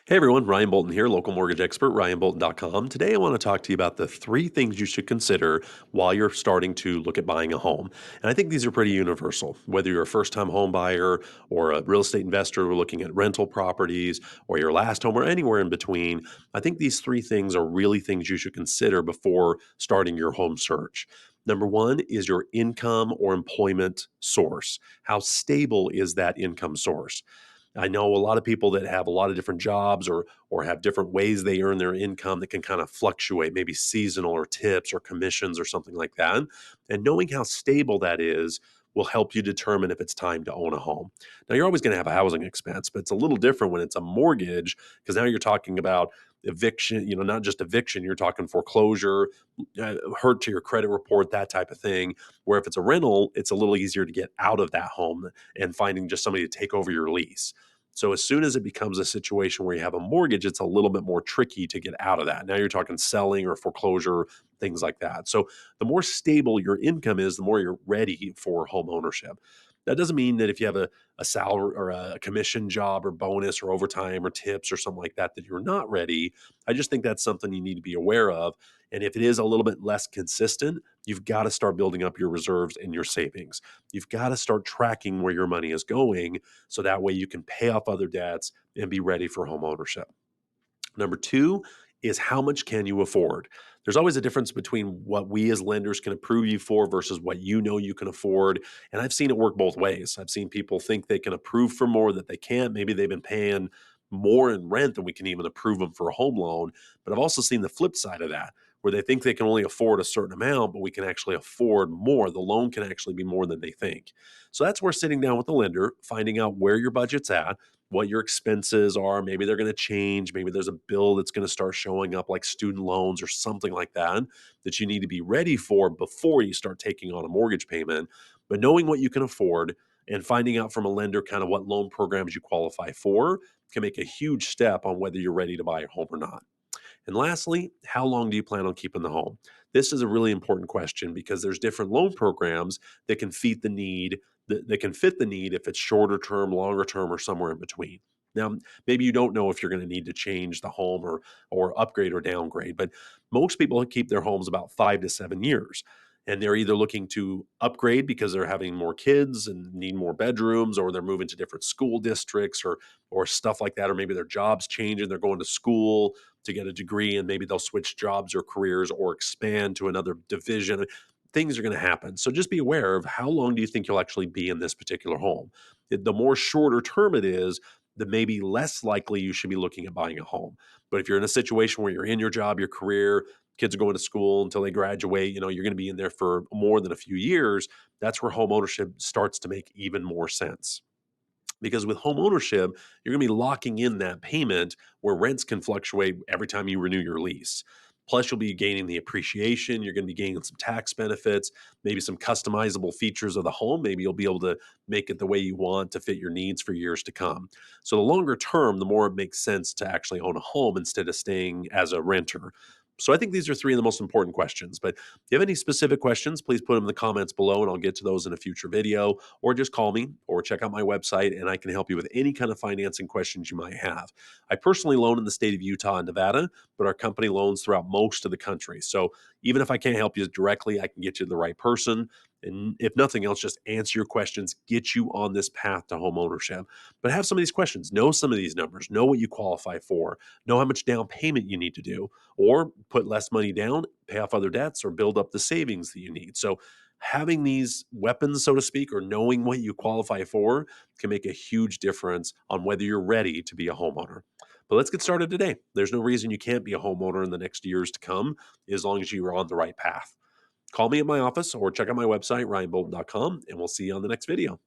Hey everyone, Ryan Bolton here, local mortgage expert, ryanbolton.com. Today I want to talk to you about the three things you should consider while you're starting to look at buying a home. And I think these are pretty universal, whether you're a first time home buyer or a real estate investor who are looking at rental properties or your last home or anywhere in between. I think these three things are really things you should consider before starting your home search. Number one is your income or employment source. How stable is that income source? I know a lot of people that have a lot of different jobs or have different ways they earn their income that can kind of fluctuate, maybe seasonal or tips or commissions or something like that. And knowing how stable that is will help you determine if it's time to own a home. Now, you're always going to have a housing expense, but it's a little different when it's a mortgage because now you're talking about eviction, not just eviction, you're talking foreclosure, hurt to your credit report, that type of thing. Where if it's a rental, it's a little easier to get out of that home and finding just somebody to take over your lease. So as soon as it becomes a situation where you have a mortgage, it's a little bit more tricky to get out of that. Now you're talking selling or foreclosure, things like that. So the more stable your income is, the more you're ready for home ownership. That doesn't mean that if you have a salary or a commission job or bonus or overtime or tips or something like that, that you're not ready. I just think that's something you need to be aware of. And if it is a little bit less consistent, you've got to start building up your reserves and your savings. You've got to start tracking where your money is going so that way you can pay off other debts and be ready for home ownership. Number two is how much can you afford? There's always a difference between what we as lenders can approve you for versus what you know you can afford. And I've seen it work both ways. I've seen people think they can approve for more that they can't. Maybe they've been paying more in rent than we can even approve them for a home loan. But I've also seen the flip side of that, where they think they can only afford a certain amount, but we can actually afford more. The loan can actually be more than they think. So that's where sitting down with the lender, finding out where your budget's at, what your expenses are. Maybe they're going to change. Maybe there's a bill that's going to start showing up like student loans or something like that that you need to be ready for before you start taking on a mortgage payment. But knowing what you can afford and finding out from a lender kind of what loan programs you qualify for can make a huge step on whether you're ready to buy a home or not. And lastly, how long do you plan on keeping the home? This is a really important question because there's different loan programs that can fit the need that can fit the need if it's shorter term, longer term, or somewhere in between. Now, maybe you don't know if you're going to need to change the home or upgrade or downgrade, but most people keep their homes about 5 to 7 years. And they're either looking to upgrade because they're having more kids and need more bedrooms, or they're moving to different school districts or stuff like that, or maybe their jobs change and they're going to school to get a degree and maybe they'll switch jobs or careers or expand to another division. Things are going to happen. So just be aware of how long do you think you'll actually be in this particular home. The more shorter term it is, the maybe less likely you should be looking at buying a home. But if you're in a situation where you're in your job, your career, kids are going to school until they graduate, you're going to be in there for more than a few years, that's where home ownership starts to make even more sense. Because with home ownership, you're going to be locking in that payment where rents can fluctuate every time you renew your lease. Plus, you'll be gaining the appreciation. You're going to be gaining some tax benefits, maybe some customizable features of the home. Maybe you'll be able to make it the way you want to fit your needs for years to come. So, the longer term, the more it makes sense to actually own a home instead of staying as a renter. So, I think these are three of the most important questions. But if you have any specific questions, please put them in the comments below and I'll get to those in a future video, or just call me or check out my website and I can help you with any kind of financing questions you might have. I personally loan in the state of Utah and Nevada, but our company loans throughout most of the country. So even if I can't help you directly, I can get you to the right person. And if nothing else, just answer your questions, get you on this path to home ownership. But have some of these questions, know some of these numbers, know what you qualify for, know how much down payment you need to do, or put less money down, pay off other debts, or build up the savings that you need. So having these weapons, so to speak, or knowing what you qualify for can make a huge difference on whether you're ready to be a homeowner. But let's get started today. There's no reason you can't be a homeowner in the next years to come as long as you are on the right path. Call me at my office or check out my website, ryanbolton.com, and we'll see you on the next video.